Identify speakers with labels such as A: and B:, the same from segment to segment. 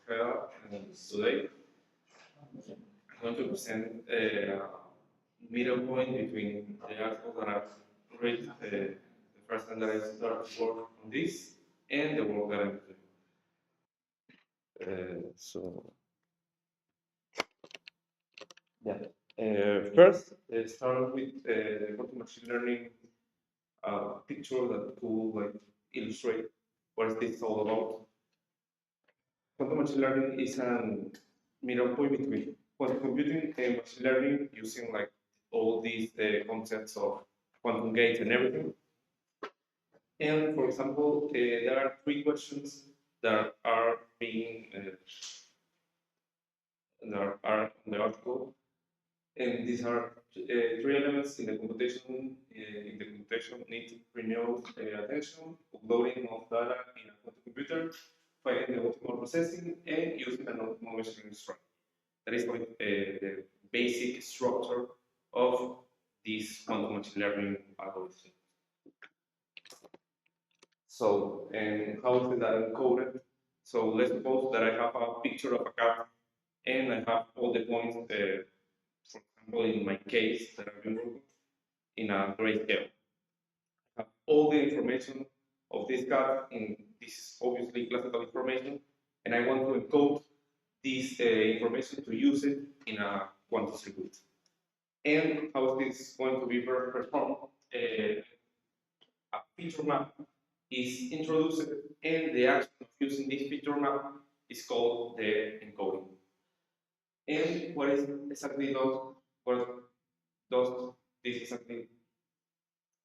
A: Rafael, and today I'm going to present a middle point between the article that I've read the first time that I started to work on this and the work that I'm doing. So, yeah. First, start with quantum machine learning picture that could like illustrate what is this all about. Quantum machine learning is an middle point between quantum computing and machine learning using like all these concepts of quantum gates and everything. And for example, there are three questions that are being that are in the article, and these are three elements in the computation. In the computation, need to renew attention, uploading of data in a quantum computer, finding the optimal processing, and using an optimal measuring strategy. That is like the basic structure of this quantum machine learning algorithm. So, and how is the data encoded? So let's suppose that I have a picture of a cat and I have all the points, for example, in my case that I've been looking in a grayscale. I have all the information of this cat in this obviously classical information, and I want to encode this information to use it in a quantum circuit. And how is this going to be performed? A feature map is introduced, and the action of using this feature map is called the encoding. And what is exactly what does this exactly?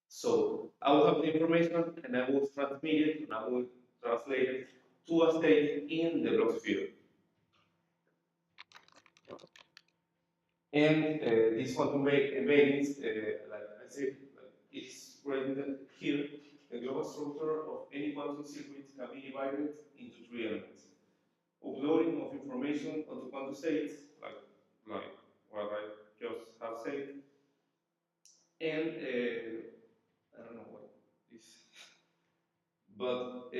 A: So I will have the information and I will transmit it and I will translate it to a state in the block sphere. And this quantum embeddings, like I said, is written here. The global structure of any quantum circuit can be divided into three elements. Uploading of information onto quantum states, like what I just have said, and I don't know what this, but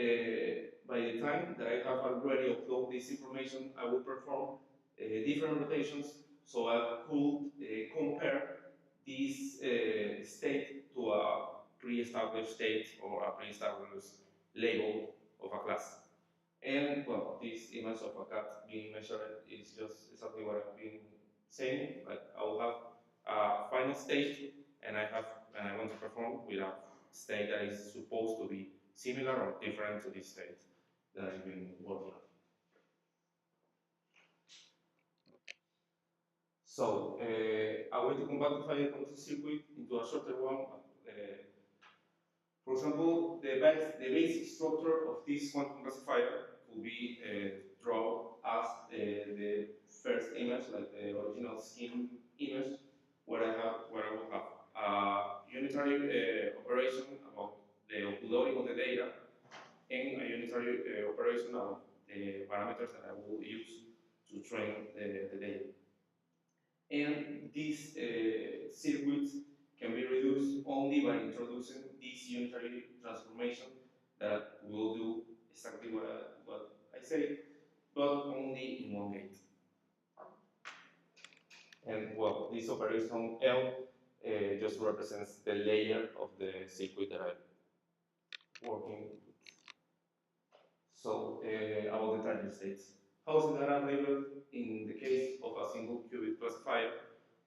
A: by the time that I have already uploaded this information, I will perform different rotations so I could compare this state to a pre-established state or a pre-established label of a class. And well, this image of a cat being measured is just exactly what I've been saying. Like I will have a final state, and I want to perform with a state that is supposed to be similar or different to this state that I've been working on. So a way to quantify a quantum circuit into a shorter one. For example, the basic structure of this quantum classifier will be drawn as the first image, like the original scheme image, where I will have a unitary operation about the uploading of the data and a unitary operation about the parameters that I will use to train the data. And these circuits can be reduced only by introducing this unitary transformation that will do exactly what I say, but only in one gate. And well, this operation L just represents the layer of the circuit that I'm working with. So about the target states. How is the data labeled in the case of a single qubit classifier?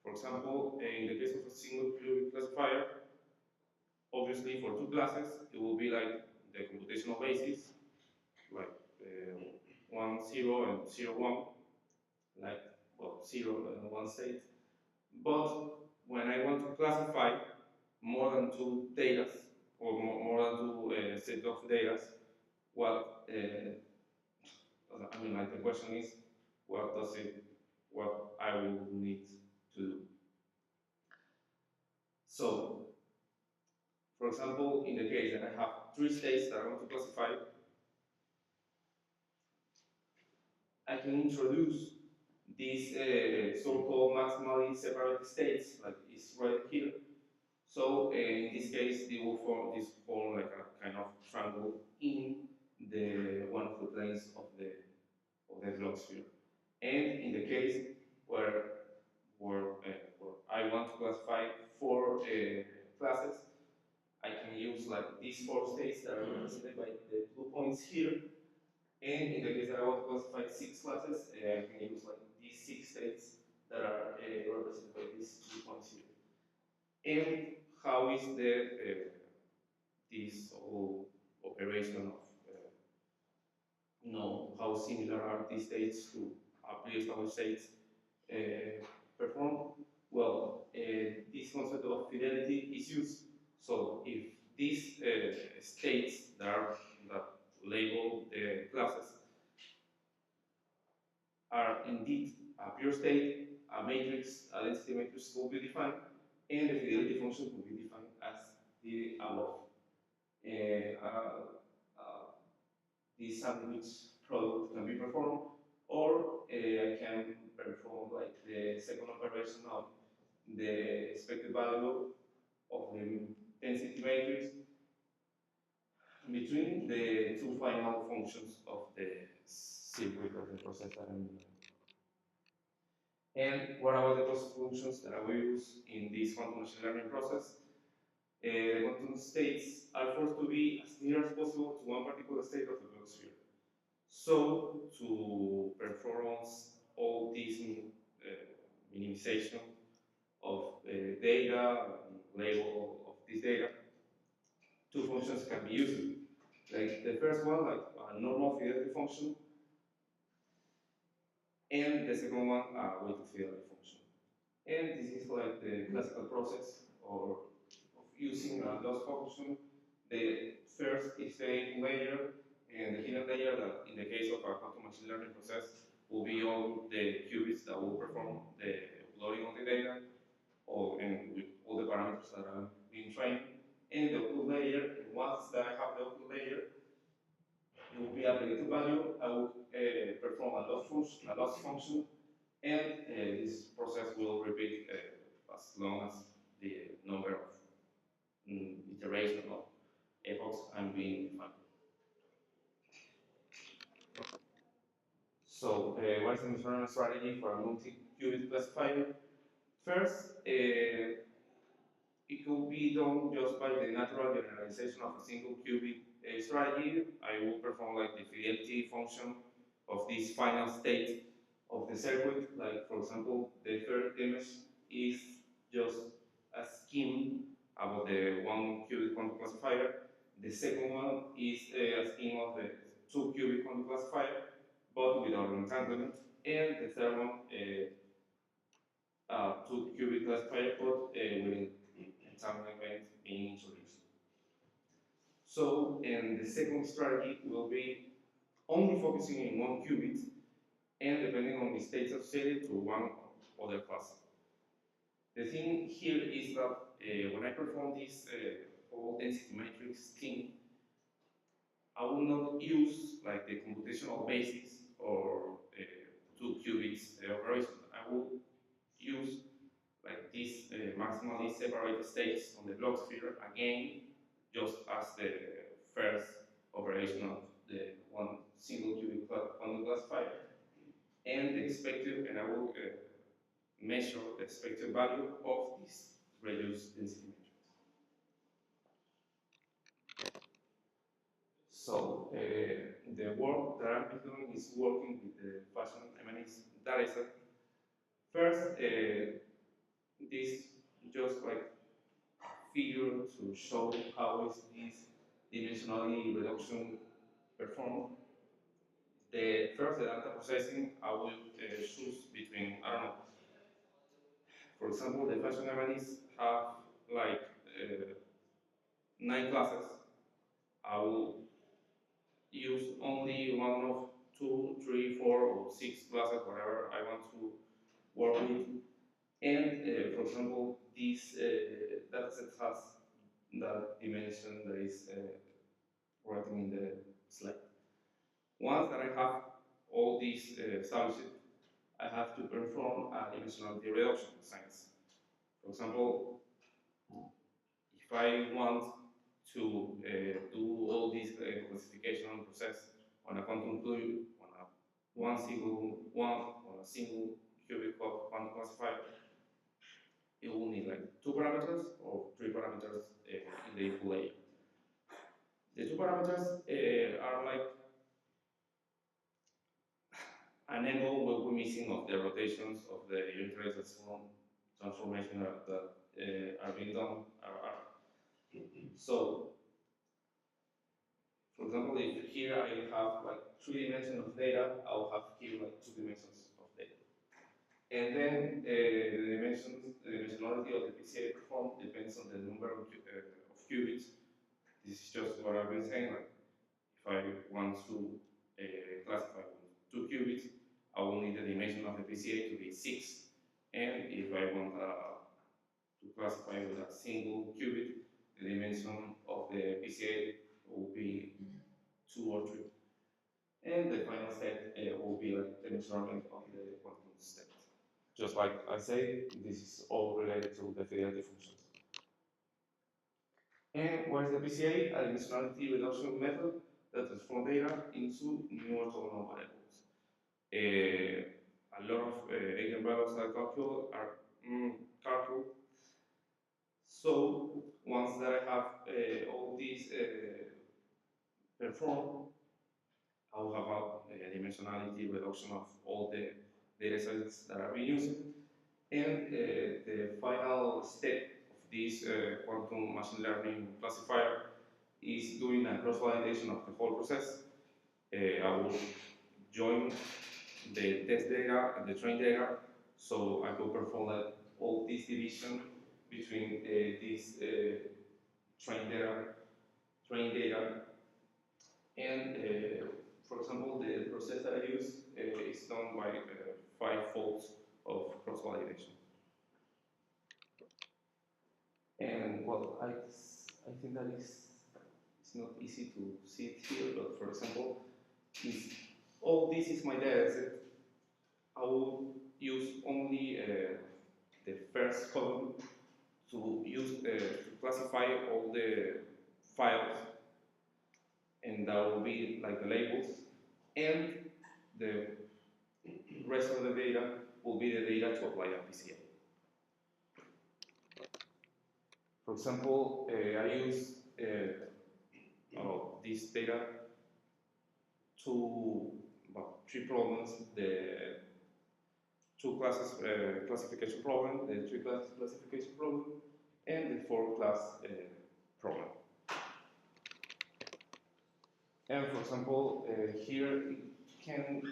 A: For example, in the case of a single qubit classifier, obviously for two classes, it will be like the computational basis, like 1, 0 and 0, 1, like well, 0 and 1 state. But when I want to classify more than two data, or more than two sets of data, what I mean, like the question is, what I will need to do. So, for example, in the case that I have three states that I want to classify, I can introduce these so-called maximally separate states, like it's right here. So in this case, they will form like a kind of triangle in the one of the planes of the the Blocksphere. And in the case where I want to classify four classes, I can use like these four states that are represented by the blue points here. And in the case that I want to classify six classes, I can use like these six states that are represented by these 2 points here. And how is this whole operation of know how similar are these states to pre-established states perform? Well, this concept of fidelity is used. So if these states that label the classes are indeed a pure state, a matrix, a density matrix will be defined, and the fidelity function will be defined as the above. This sandwich product can be performed, or I can perform like the second operation of the expected value of the density matrix between the two final functions of the circuit of the process that I'm doing. And what about the process functions that I will use in this quantum machine learning process? Quantum states are forced to be as near as possible to one particular state of the Blocksphere. So, to perform all this minimization of data, label of this data, two functions can be used. Like the first one, like a normal fidelity function, and the second one, a weighted fidelity function. And this is like the classical process of using a loss function. The first is the input layer, and the hidden layer that in the case of a quantum machine learning process will be all the qubits that will perform the uploading of the data, and with all the parameters that are being trained. And the output layer, once that I have the output layer, it will be a predicted value. I will perform a loss function, and this process will repeat as long as the number of iteration of epochs I'm being defined. So, what is the measurement strategy for a multi-qubit classifier? First, it could be done just by the natural generalization of a single qubit strategy. I will perform like the fidelity function of this final state of the circuit. Like, for example, the first image is just a scheme about the one qubit quantum classifier. The second one is a scheme of the two qubit quantum classifier, but without entanglement. And the third one, two qubit classifier, but with entanglement being introduced. So, and the second strategy will be only focusing in one qubit and depending on the states associated to one other class. The thing here is that when I perform this whole density matrix thing, I will not use like the computational basis or two qubits operation. I will use like these maximally separated states on the Blocksphere again, just as the first operation of the one single qubit quantum classifier, and the expected, and I will measure the expected value of this reduced density matrix. So the work that I'm doing is working with the Fashion MNX dataset. First, this just like figure to show how is this dimensionality reduction performed. The first, the data processing, I will choose between, I don't know, for example, the Fashion MNX have like 9 classes. I will use only one of 2, 3, 4, or 6 classes, whatever I want to work with. And for example, this dataset has that dimension that is written in the slide. Once that I have all these established, I have to perform a dimensionality reduction science. For example, if I want to do all this classification process on a quantum fluid, on a one single qubit quantum classifier, it will need like 2 parameters or 3 parameters in the input layer. The 2 parameters are like an angle will be missing of the rotations of the unit transformation that are being done. So, for example, if here I have like 3 dimensions of data, I'll have here like 2 dimensions of data. And then the dimensionality of the PCA performed depends on the number of qubits. This is just what I've been saying. Like, if I want to classify with 2 qubits, I will need the dimension of the PCA to be 6. And if I want to classify with a single qubit, the dimension of the PCA will be 2 or 3. And the final state will be like the measurement of the quantum state. Just like I say, this is all related to the fidelity functions. And what is the PCA? A dimensionality reduction method that transforms data into new orthogonal variables. A lot of eigenvalues are calculated. So once that I have all these performed, I will have a dimensionality reduction of all the data sets that are being used. And the final step of this quantum machine learning classifier is doing a cross-validation of the whole process. I will join the test data and the train data, so I could perform all this division between this train data, and for example, the process that I use is done by 5 folds of cross-validation. And well, I think that it's not easy to see it here, but for example, if all this is my data set, I will use only the first column to classify all the files, and that will be like the labels, and the rest of the data will be the data to apply a PCA. For example, I use this data to 3 problems: the 2 classes classification problem, the 3 classes classification problem, and the 4 class problem. And for example, here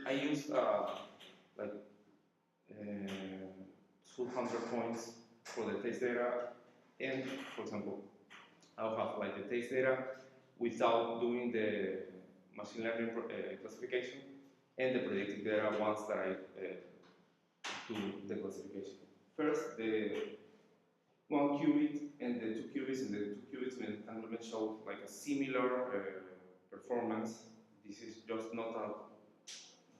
A: I use like 200 points for the test data, and for example, I'll have like the test data without doing the machine learning classification, and the predictive data once that I do the classification. First, the 1 qubit and the 2 qubits, and the 2 qubits in entanglement show like a similar performance. This is just not a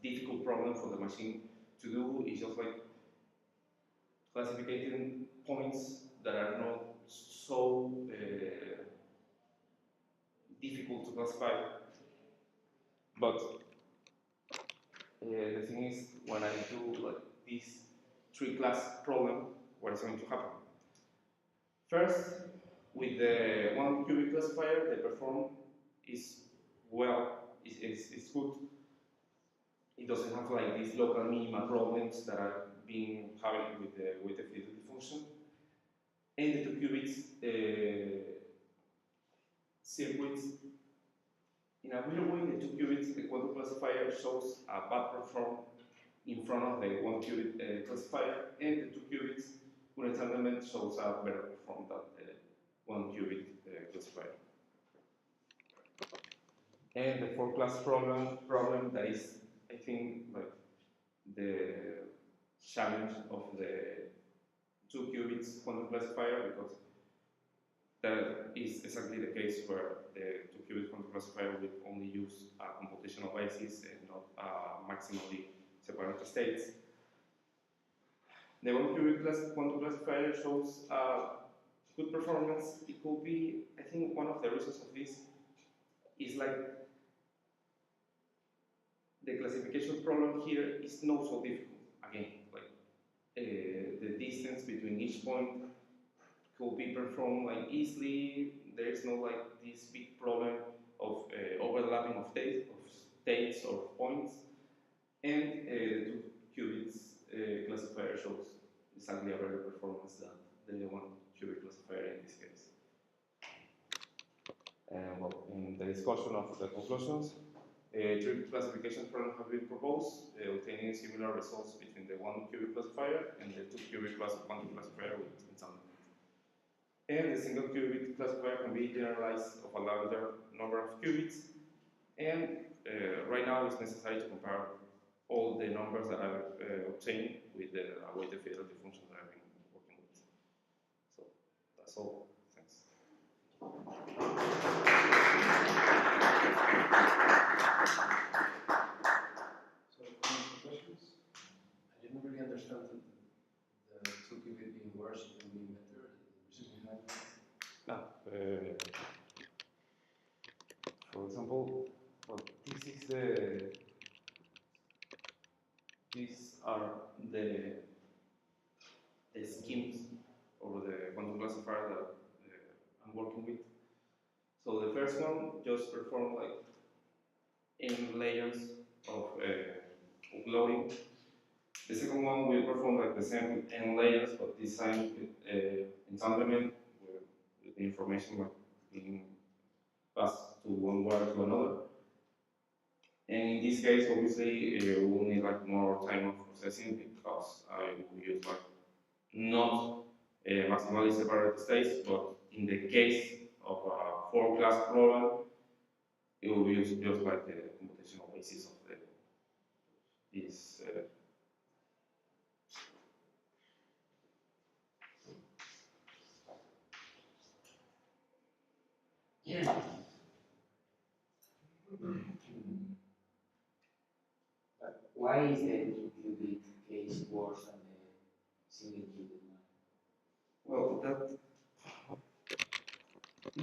A: difficult problem for the machine to do. It's just like classifying points that are not so difficult to classify. But the thing is, when I do like this 3 class problem, what is going to happen? First, with the 1 qubit classifier, the performance is it's good. It doesn't have like these local minima problems that are being having with the fidelity function. And the 2 qubits circuits, in a weird way, the 2 qubits, the quantum classifier shows a bad performance in front of the 1 qubit classifier, and the 2 qubits entanglement shows a better performance than the 1 qubit classifier. And the 4 class problem that is, I think, like the challenge of the 2 qubits quantum classifier, because that is exactly the case where the 2 qubit quantum classifier will only use a computational basis and not maximally separated states. The 1 qubit quantum classifier shows good performance. It could be, I think, one of the reasons of this is like the classification problem here is not so difficult. Again, like the distance between each point could be performed like easily. There is no like this big problem of overlapping of states or points, and the two qubits classifier shows exactly a better performance than the one qubit classifier in this case. Well, in the discussion of the conclusions, three classification problems have been proposed, obtaining similar results between the one qubit classifier and the two qubit quantum classifier with entanglement. And the single qubit classifier can be generalized of a larger number of qubits, and right now it's necessary to compare all the numbers that are obtained with the weighted fidelity functions that I've been working with. So that's all. Thanks.
B: So, questions? I didn't really understand the two qubit being worse and being better.
A: For example, well, these are the schemes or the quantum classifier that I'm working with. So the first one just perform like n layers of uploading. The second one will perform like the same n layers, but this time with entanglement, with the information like being passed to one wire to another. And in this case, obviously, we will need like more time of processing because I will use like not maximally separate states, but in the case of a four-class problem, it will use just like the computational basis of this.
C: But why is the two qubit case worse than the single qubit one?
A: Well, that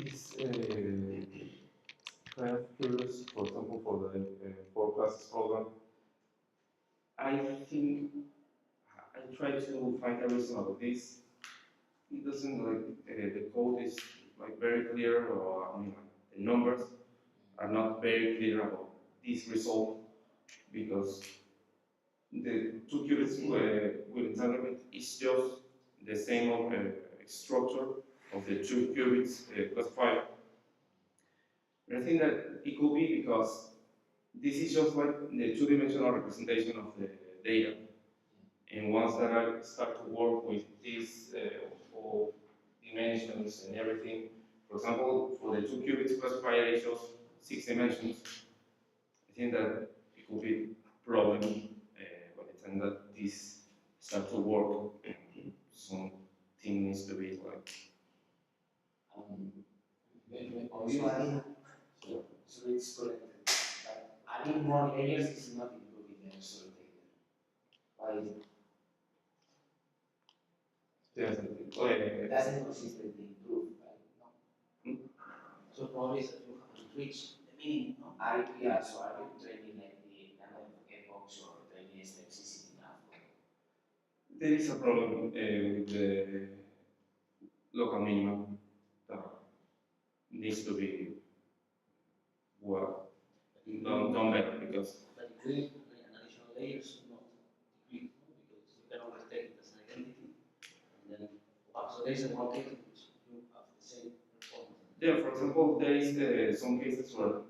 A: is kind of curious. For example, for the four classes problem, I think I try to find a reason about this. It doesn't like the code is like very clear, or I mean, like, the numbers are not very clear about this result because the two qubits with entanglement is just the same of, structure of the two qubits classifier. And I think that it could be because this is just like the two-dimensional representation of the data. And once that I start to work with these four dimensions and everything, for example, for the two qubits classifier, it shows 6 dimensions. I think that it could be a problem by the time that this starts to work. Something needs to be like.
C: So it's correct. But adding more layers is not improving the result either. Why is it?
A: Yes,
C: It doesn't consistently improve, right? No.
D: So probably that you have to reach the minimum, no?
C: Yeah, so are you training like the number of epochs or training is toxicity enough?
A: there is a problem with the local minimum that needs to be well done better because.
D: But including an additional layers, not decrease, no? Because you can always take it as an identity, and then so there is a more case in which you have the same performance.
A: Yeah, for example, there is some cases where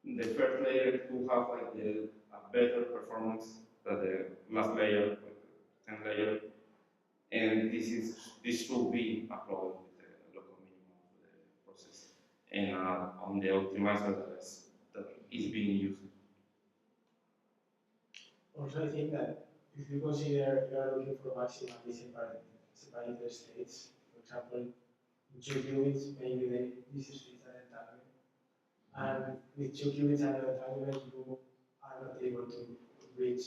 A: the first layer will have like a better performance than the last layer, like the 10 layer, and this should be a problem with the local minimum of the process and on the optimizer that is being used.
E: Also, I think that if you consider you are looking for maximally separated states, for example, in two qubits, maybe these states are entanglement. And with two qubits under entanglement, you are not able to reach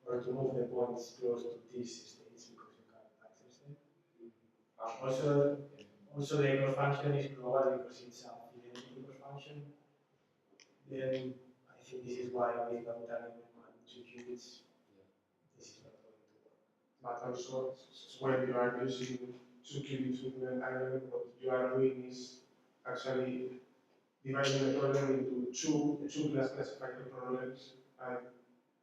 E: or to move the points close to these states because you can't access them. Also the equal function is global because it's a fidelity equal function. Then I think this is why with one entanglement and 2 qubits, this is not going to work. But also, when you are using 2 qubits with an entanglement, what you are doing is actually dividing the problem into two class classifier problems, and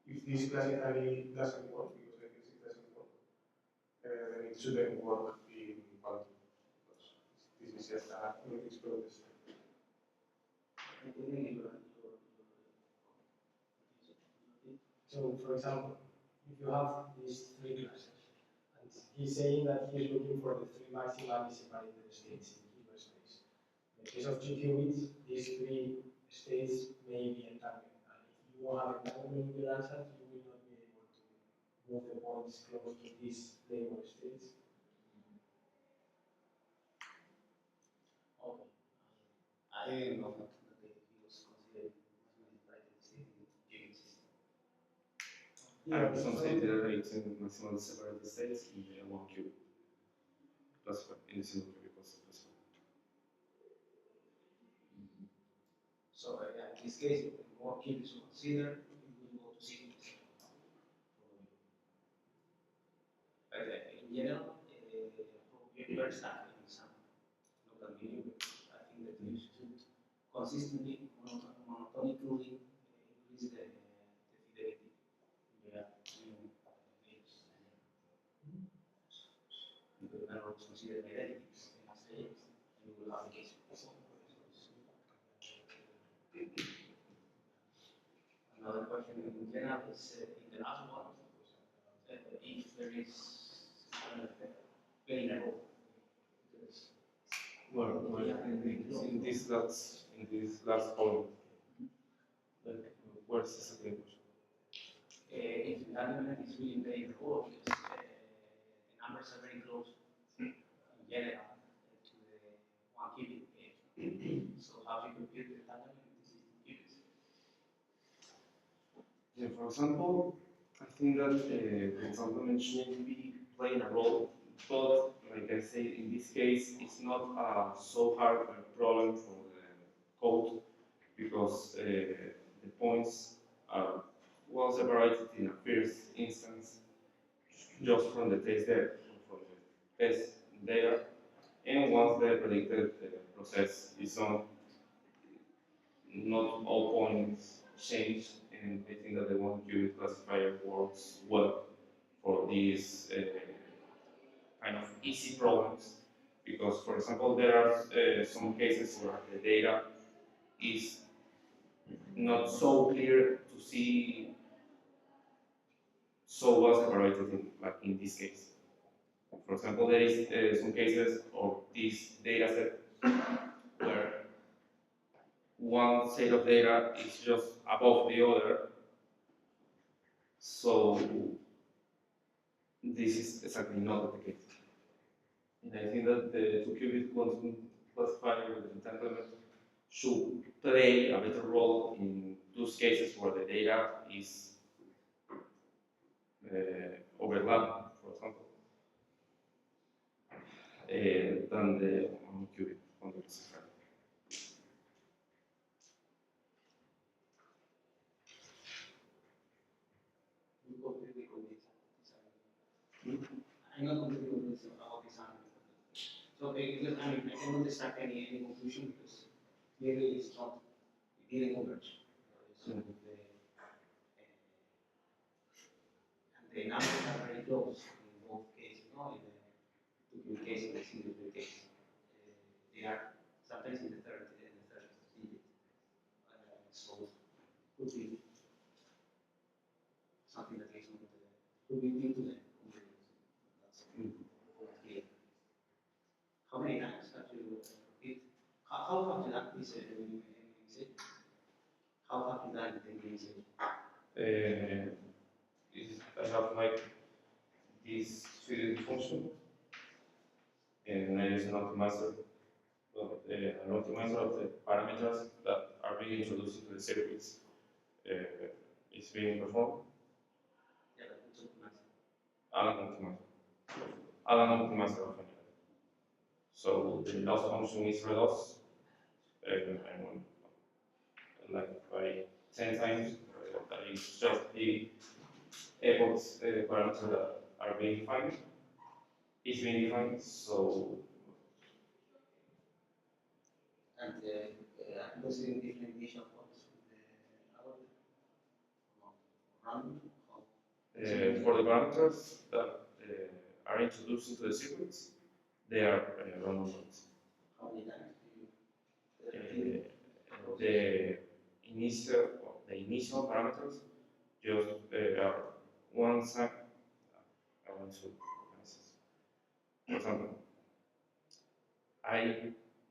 E: if this classically doesn't work, because I guess it doesn't work, then it shouldn't work in quantum, because this is just a unix process. So, for example, if you have these 3 classes, and he's saying that he's looking for the 3 maximally separated states in Hilbert space. In the case of 2 qubits, these 3 states may be entangled. And if you don't have entanglement in your answer, you will not be able to move the points close to these labeled states.
D: Okay. I didn't know that he was considering multi-separated state in the Jevons system.
A: And some states that are in maximally separated states in one qubit. Classified in a single qubit classified.
D: So in this case, the more qubits you consider, you will go to sequence. But in general, you are stuck in some local medium. I think that you should consistently, monotonically increase the fidelity. Yeah. You can always consider identities in states, and you will have a case. Another question in general is in the last one, if there is planar role.
A: Well, in this last point, where's the second question?
D: If the argument is really very low, because the numbers are very close in general to the 1 qubit edge. So how do you compute the entanglement in these qubits?
A: Yeah, for example, I think that the entanglement shouldn't be playing a role, but like I say, in this case, it's not so hard a problem for the code because the points are well separated in a first instance just from the test data, from the test data, and once the predicted process is on, not all points change, and I think that the 1 qubit classifier works well for these kind of easy problems because, for example, there are some cases where the data is not so clear to see so well separated, like in this case. For example, there is some cases of this data set where one set of data is just above the other. So this is exactly not the case. And I think that the 2 qubit quantum classifier with entanglement should play a better role in those cases where the data is overlapping, for example, than the 1 qubit quantum classifier.
D: You completely convinced I'm not completely convinced about this argument. So because, I mean, I cannot extract any conclusion because clearly it's not, it didn't converge. So and the numbers are very close in both cases, no? In the 2 qubit case and the single qubit case. They are sometimes in the third digit. So could be something that is not could be due to the convenience. That's clear. How many times have you repeat? How have you done this minimization? How have you done the minimization?
A: I have like this fidelity function, and I use an optimizer, of the parameters that are being introduced into the circuits. Is being performed.
D: Yeah, that's optimized.
A: Alan optimizer of any. So the loss function is redos, and like by 10 times, that is just the epochs parameter that are being defined. It's being defined, so
D: And considering different initial points with the algorithm, random,
A: for the parameters that are introduced into the circuits, they are random ones.
D: how many times do you?
A: The initial parameters just are one time. I want to, for example, I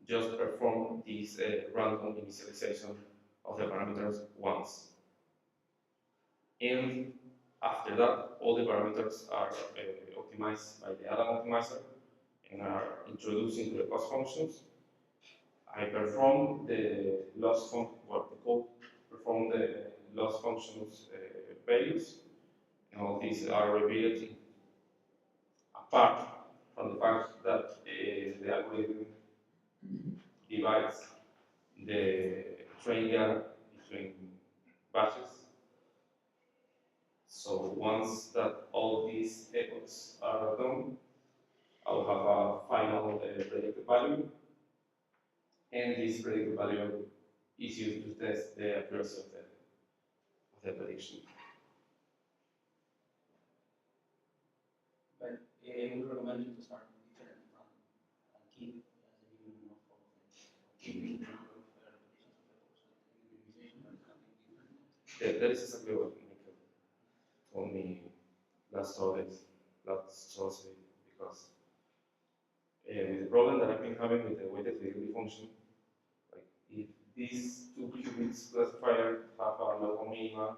A: just perform this random initialization of the parameters once. And after that, all the parameters are optimized by the Adam optimizer and are introduced into the cost functions. I perform the loss function, what the code perform the loss functions values, and all these are revealed apart from the fact that the algorithm divides the training data between batches. So once that all these epochs are done, I'll have a final predicted value, and this predicted value is used to test the accuracy of the prediction.
D: But we recommend you to start with different random and keep the minimum of all of them. Keep the number of repetitions of the course and the minimization and something different.
A: That is exactly what Michael told me last Thursday, because the problem that I've been having with the weighted fidelity function, like if these two qubits classifier have a local minima,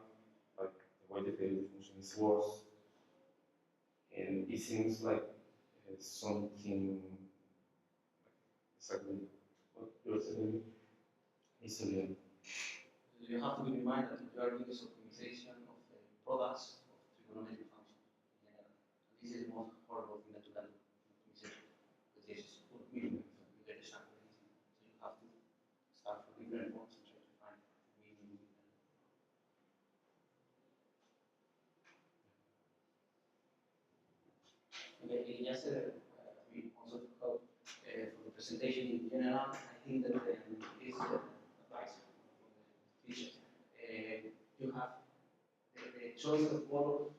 A: like the weighted fidelity function is worse, and it seems like something exactly what you're saying is a little.
D: You have to keep in mind that you are doing this optimization of the products of trigonometric functions in general. And this is the most horrible thing that you can do in optimization, because this is put minimum, you get the sample easy. So you have to start from different points and try to find the minimum. Okay, just we also talk about for the presentation in general. I think that this applies for the teachers. You have the choice of color,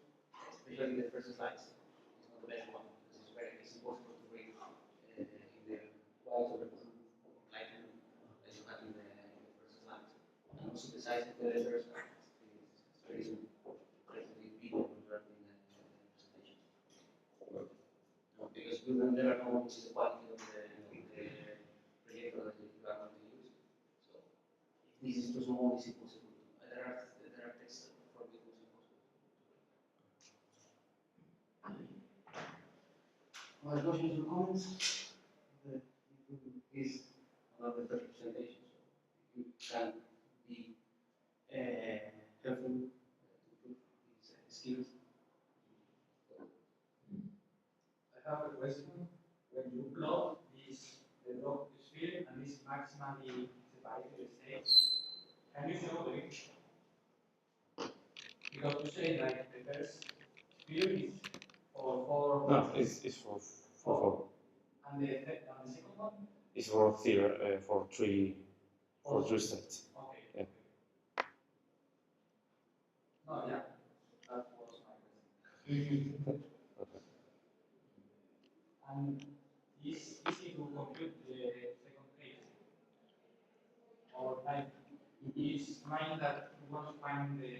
D: especially in the first slides, is not the best one because it's impossible to read in the white or the blue or light blue as you have in the first slides. And also the size of the letters is very small, relatively big when you are doing the presentation. No, because we will never know which is the quality of the projector that you are going to use. So if this is too small, it's impossible to. There are texts for which it's impossible to. Other questions or comments? This is another presentation, so you can be helpful to improve these skills.
E: I have a question. When you plot the log sphere and this maximally separated states, can you show it? Because you say like the first sphere is for four.
A: No, it's for four.
E: And the second one?
A: It's for three states.
E: Okay.
A: Yeah.
E: No, yeah. That was my question. And it's easy to compute the second case. Or like, it's mine that you want to find the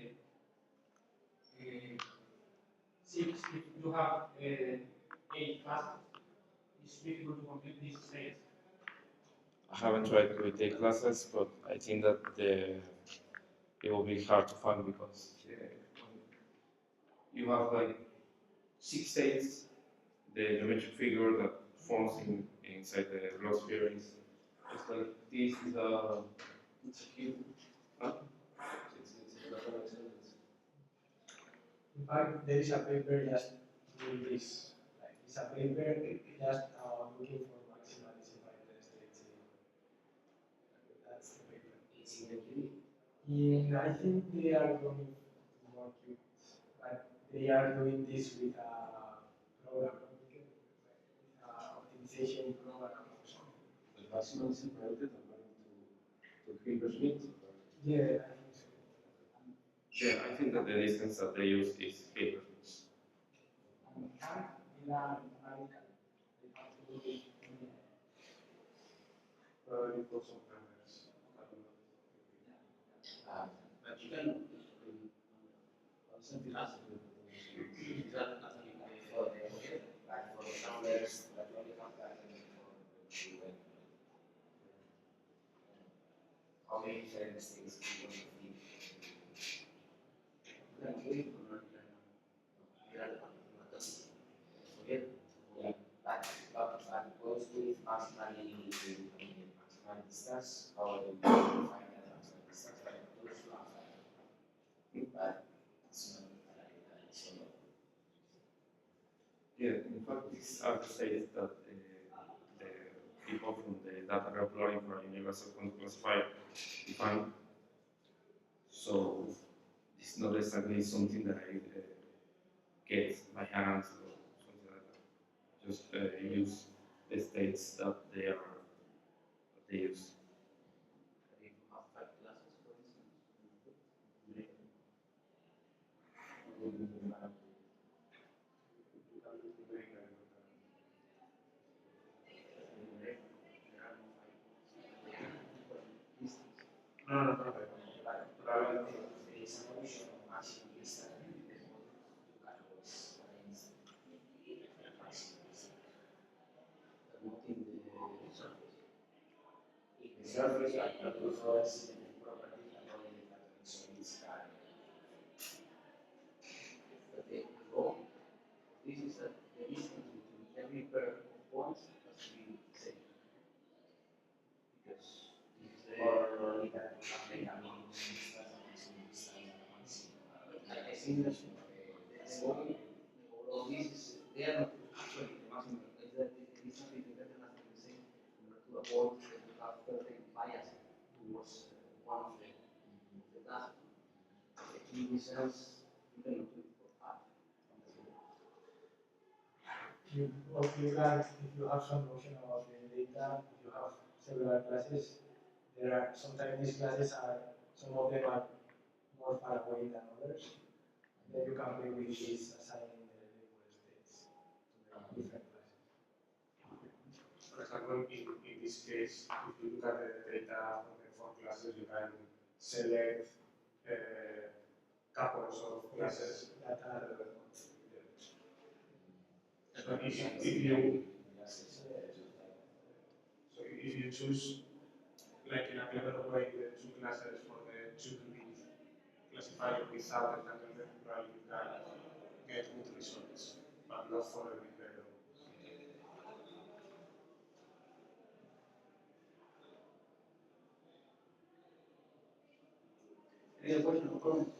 E: six, if you have 8 classes, it's difficult to compute these states.
A: I haven't tried with the classes, but I think that it will be hard to find because you have like 6 states, the geometric figure that forms inside the loss sphere is it's like this is
B: It's a cube.
A: huh?
B: It's a platonic sentence.
E: In fact, there is a paper just doing this. Like, it's a paper just looking for maximal separated states. That's the paper.
D: It's in the QE.
E: Yeah, I think they are going to work with, but they are doing this with a program, with a optimization program or something.
B: The maximum is separated according to Hilbert's means.
E: Yeah, I think so.
A: Yeah, I think that the distance that they use is here.
E: And camp, Milan, America, they have to do it.
B: Probably for some cameras. I don't know.
D: But you can
B: Something else.
D: ask that
C: For the, like for the numbers, that we only have that for children. How many different states do you want to feed? But goes with maximally maximum distance, how do you define that maximum distance? Like those two are fine. But it's not like so.
A: Yeah, in fact, these are the states that the people from the data uploading for a universal quantum classifier define. So it's not exactly something that I get by hand or something like that. Just use the states that they use.
D: If you have 5 classes, for instance,
E: No, no, no.
C: But probably there is an option of maximum distance. You can always arrange maximum distance.
D: not in the surface.
C: If the surface are not good for us, then the property can only be that so it's
D: But the goal, this is that the distance between every pair of points has to be the same. Because this is the
C: or we can have like a minimum distance and maximum distance and a maximum.
D: I think that the goal of this is they are not actually the maximum, is that the distance between them has to be the same in order to avoid that you have certain bias towards one of the tasks. In this sense, you cannot do it for 5.
E: You can, if you have some notion about the data, if you have several classes, there are, sometimes these classes are, some of them are more far away than others. Then you can play with this assigning the label states to the different classes.
F: For example, in this case, if you look at the data from the 4 classes, you can select couples of classes.
E: That are
F: So if you choose, like in a clever way, the 2 classes for the 2 to be classified without entanglement, probably you can get good results, but not for every pair.
D: Any other question or comment?